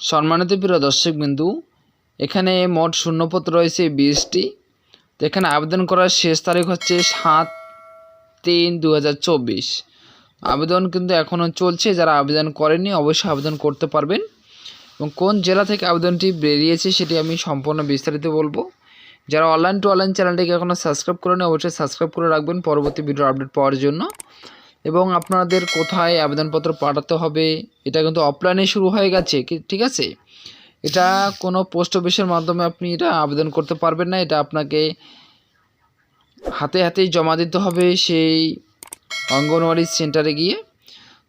সম্মানিত প্রিয় দর্শকবিন্দু, এখানে মোট শূন্যপদ রয়েছে 20টি। তো এখানে আবেদন করার শেষ তারিখ হচ্ছে 7/3/2024। আবেদন কিন্তু এখনও চলছে। যারা আবেদন করেনি অবশ্যই আবেদন করতে পারবেন। এবং কোন জেলা থেকে আবেদনটি বেরিয়েছে সেটি আমি সম্পূর্ণ বিস্তারিত বলবো। যারা অনলাইন টু অনলাইন চ্যানেলটিকে এখনও সাবস্ক্রাইব করেনি অবশ্যই সাবস্ক্রাইব করে রাখবেন পরবর্তী ভিডিও আপডেট পাওয়ার জন্য। এবং আপনাদের কোথায় আবেদনপত্র পাঠাতে হবে এটা কিন্তু অফলাইনে শুরু হয়ে গেছে, ঠিক আছে। এটা কোনো পোস্ট অফিসের মাধ্যমে আপনি এটা আবেদন করতে পারবেন না। এটা আপনাকে হাতেই জমা দিতে হবে সেই অঙ্গনওয়াড়ি সেন্টারে গিয়ে।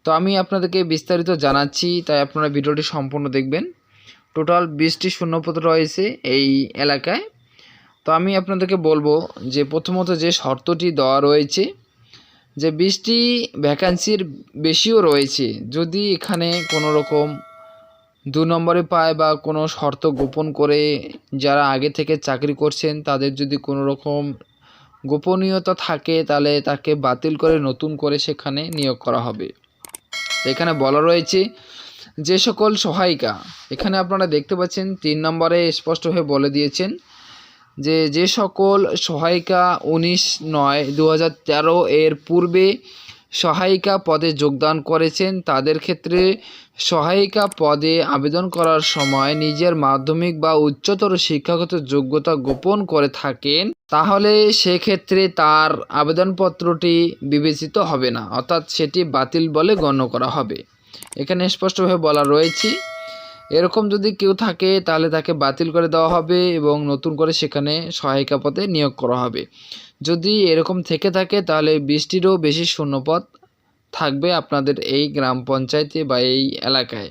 তো আমি আপনাদেরকে বিস্তারিত জানাচ্ছি, তাই আপনারা ভিডিওটি সম্পূর্ণ দেখবেন। টোটাল 20টি শূন্যপদ রয়েছে এই এলাকায়। তো আমি আপনাদেরকে বলবো যে প্রথমত যে শর্তটি দেওয়া রয়েছে যে 20টি ভ্যাকান্সির বেশিও রয়েছে। যদি এখানে কোনো রকম 2 নম্বরে পায় বা কোনো শর্ত গোপন করে যারা আগে থেকে চাকরি করছেন তাদের যদি কোনো রকম গোপনীয়তা থাকে তাহলে তাকে বাতিল করে নতুন করে সেখানে নিয়োগ করা হবে। এখানে বলা রয়েছে যে সকল সহায়িকা, এখানে আপনারা দেখতে পাচ্ছেন 3 নম্বরে স্পষ্টভাবে বলে দিয়েছেন যে সকল সহায়িকা 19/9/2013 এর পূর্বে সহায়িকা পদে যোগদান করেছেন তাদের ক্ষেত্রে সহায়িকা পদে আবেদন করার সময় নিজের মাধ্যমিক বা উচ্চতর শিক্ষাগত যোগ্যতা গোপন করে থাকেন তাহলে সেক্ষেত্রে তার আবেদনপত্রটি বিবেচিত হবে না, অর্থাৎ সেটি বাতিল বলে গণ্য করা হবে। এখানে স্পষ্টভাবে বলা রয়েছে এরকম যদি কেউ থাকে তাহলে তাকে বাতিল করে দেওয়া হবে এবং নতুন করে সেখানে সহায়িকা পদে নিয়োগ করা হবে। যদি এরকম থেকে থাকে তাহলে 20টিরও বেশি শূন্যপদ থাকবে আপনাদের এই গ্রাম পঞ্চায়েতে বা এই এলাকায়।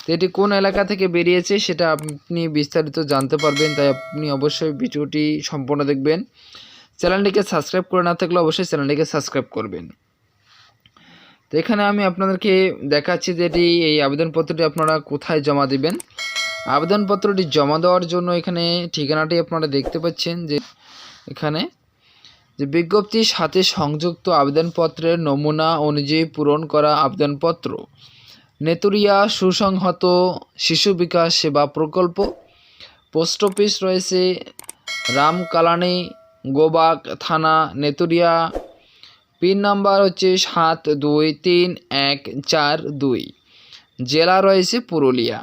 তো এটি কোন এলাকা থেকে বেরিয়েছে সেটা আপনি বিস্তারিত জানতে পারবেন, তাই আপনি অবশ্যই ভিডিওটি সম্পূর্ণ দেখবেন। চ্যানেলটিকে সাবস্ক্রাইব করে না থাকলে অবশ্যই চ্যানেলটিকে সাবস্ক্রাইব করবেন। তো এখানে আমি আপনাদেরকে দেখাচ্ছি যে এই আবেদনপত্রটি আপনারা কোথায় জমা দিবেন। আবেদনপত্রটি জমা দেওয়ার জন্য এখানে ঠিকানাটি আপনারা দেখতে পাচ্ছেন যে এখানে যে বিজ্ঞপ্তির সাথে সংযুক্ত আবেদনপত্রের নমুনা অনুযায়ী পূরণ করা আবেদনপত্র, নেতুরিয়া সুসংহত শিশু বিকাশ সেবা প্রকল্প, পোস্ট অফিস রয়েছে রামকালানি, গোবাক থানা, নেতুরিয়া। পিন নাম্বার হচ্ছে 723142। জেলা রয়েছে পুরুলিয়া।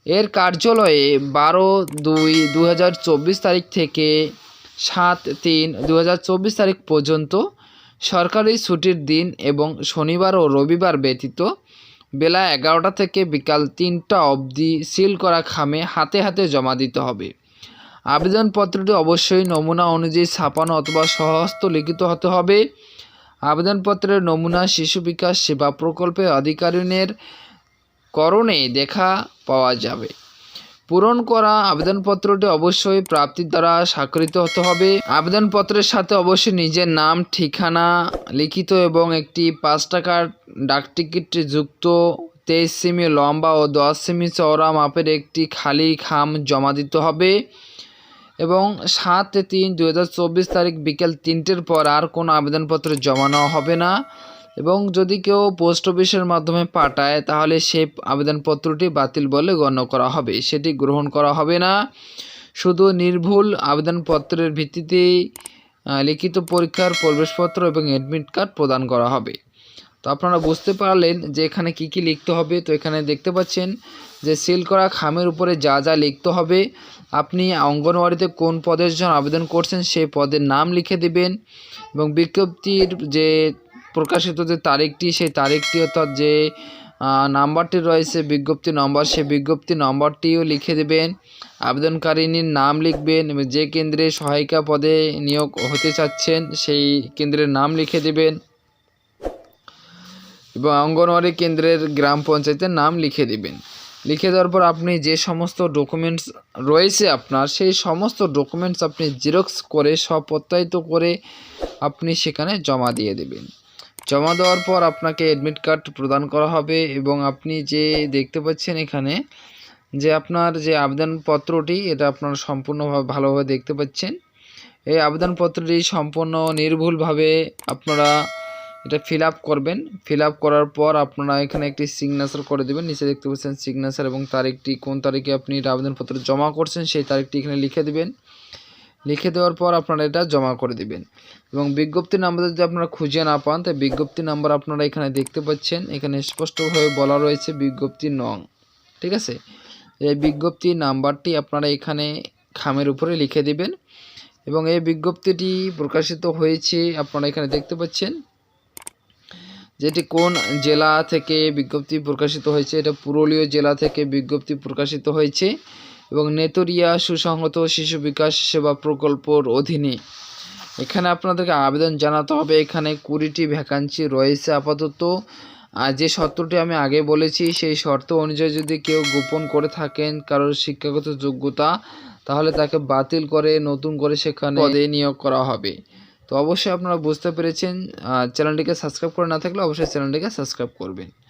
এর কার্যালয়ে 12/2/2024 তারিখ থেকে 7/3/2024 তারিখ পর্যন্ত সরকারি ছুটির দিন এবং শনিবার ও রবিবার ব্যতীত বেলা 11টা থেকে বিকাল 3টা অবধি সিল করা খামে হাতে জমা দিতে হবে। আবেদনপত্রটি অবশ্যই নমুনা অনুযায়ী ছাপানো অথবা স্বহস্ত লিখিত হতে হবে। আবেদনপত্রের নমুনা শিশু বিকাশ সেবা প্রকল্পের আধিকারিকের করণে দেখা পাওয়া যাবে। পূরণ করা আবেদনপত্রটি অবশ্যই প্রাপ্তির দ্বারা স্বাক্ষরিত হতে হবে। আবেদনপত্রের সাথে অবশ্যই নিজের নাম, ঠিকানা লিখিত এবং একটি 5 টাকার ডাকটিকিট যুক্ত 23 সেমি লম্বা ও 10 সেমি চওড়া মাপের একটি খালি খাম জমা দিতে হবে। এবং 7/3/2024 তারিখ বিকেল 3টের পর আর কোনো আবেদনপত্র জমা নেওয়া হবে না। এবং যদি কেউ পোস্ট অফিসের মাধ্যমে পাঠায় তাহলে সেই আবেদনপত্রটি বাতিল বলে গণ্য করা হবে, সেটি গ্রহণ করা হবে না। শুধু নির্ভুল আবেদনপত্রের ভিত্তিতেই লিখিত পরীক্ষার প্রবেশপত্র এবং অ্যাডমিট কার্ড প্রদান করা হবে। তো আপনারা বুঝতে পারলেন যে এখানে কি লিখতে হবে। তো এখানে দেখতে পাচ্ছেন যে সিল করা খামের উপরে যা লিখতে হবে, আপনি অঙ্গনওয়াড়িতে কোন পদের জন্য আবেদন করছেন সেই পদের নাম লিখে দেবেন এবং বিজ্ঞপ্তির যে প্রকাশিত যে তারিখটি সেই তারিখটি অর্থাৎ যে নাম্বারটি রয়েছে বিজ্ঞপ্তি নম্বর সেই বিজ্ঞপ্তি নম্বরটিও লিখে দেবেন। আবেদনকারিনীর নাম লিখবেন এবং যে কেন্দ্রে সহায়িকা পদে নিয়োগ হতে চাচ্ছেন সেই কেন্দ্রের নাম লিখে দেবেন এবং অঙ্গনওয়াড়ি কেন্দ্রের গ্রাম পঞ্চায়েতের নাম লিখে দেবেন। লিখে দেওয়ার পর আপনি যে সমস্ত ডকুমেন্টস রয়েছে আপনার সেই সমস্ত ডকুমেন্টস আপনি জেরক্স করে সপ্রত্যয়িত করে আপনি সেখানে জমা দিয়ে দেবেন। জমা দেওয়ার পর আপনাকে অ্যাডমিট কার্ড প্রদান করা হবে এবং আপনি যে দেখতে পাচ্ছেন এখানে যে আপনার যে আবেদনপত্রটি এটা আপনারা সম্পূর্ণভাবে ভালোভাবে দেখতে পাচ্ছেন। এই আবেদনপত্রটি সম্পূর্ণ নির্ভুলভাবে আপনারা এটা ফিল আপ করবেন। ফিল আপ করার পর আপনারা এখানে একটি সিগনেচার করে দেবেন। নিচে দেখতে পাচ্ছেন সিগনেচার এবং তারিখটি, কোন তারিখে আপনি আবেদনপত্র জমা করছেন সেই তারিখটি এখানে লিখে দিবেন। লিখে দেওয়ার পর আপনারা এটা জমা করে দিবেন। এবং বিজ্ঞপ্তি নাম্বার যদি আপনারা খুঁজে না পান, তাই বিজ্ঞপ্তি নাম্বার আপনারা এখানে দেখতে পাচ্ছেন, এখানে স্পষ্টভাবে বলা রয়েছে বিজ্ঞপ্তি নং। ঠিক আছে, এই বিজ্ঞপ্তি নাম্বারটি আপনারা এখানে খামের উপরে লিখে দিবেন। এবং এই বিজ্ঞপ্তিটি প্রকাশিত হয়েছে আপনারা এখানে দেখতে পাচ্ছেন, যেটি কোন জেলা থেকে বিজ্ঞপ্তি প্রকাশিত হয়েছে। এটা পুরুলিয়া জেলা থেকে বিজ্ঞপ্তি প্রকাশিত হয়েছে এবং নেতরিয়া সুসংহত শিশু বিকাশ সেবা প্রকল্পর অধীনে এখানে আপনাদেরকে আবেদন জানাতে হবে। এখানে 20টি ভ্যাকান্সি রয়েছে আপাতত। আর যে শর্তটি আমি আগে বলেছি সেই শর্ত অনুযায়ী যদি কেউ গোপন করে থাকেন কারোর শিক্ষাগত যোগ্যতা, তাহলে তাকে বাতিল করে নতুন করে সেখানে পদে নিয়োগ করা হবে। তো অবশ্যই আপনারা বুঝতে পেরেছেন। চ্যানেলটিকে সাবস্ক্রাইব করে না থাকলে অবশ্যই চ্যানেলটিকে সাবস্ক্রাইব করবেন।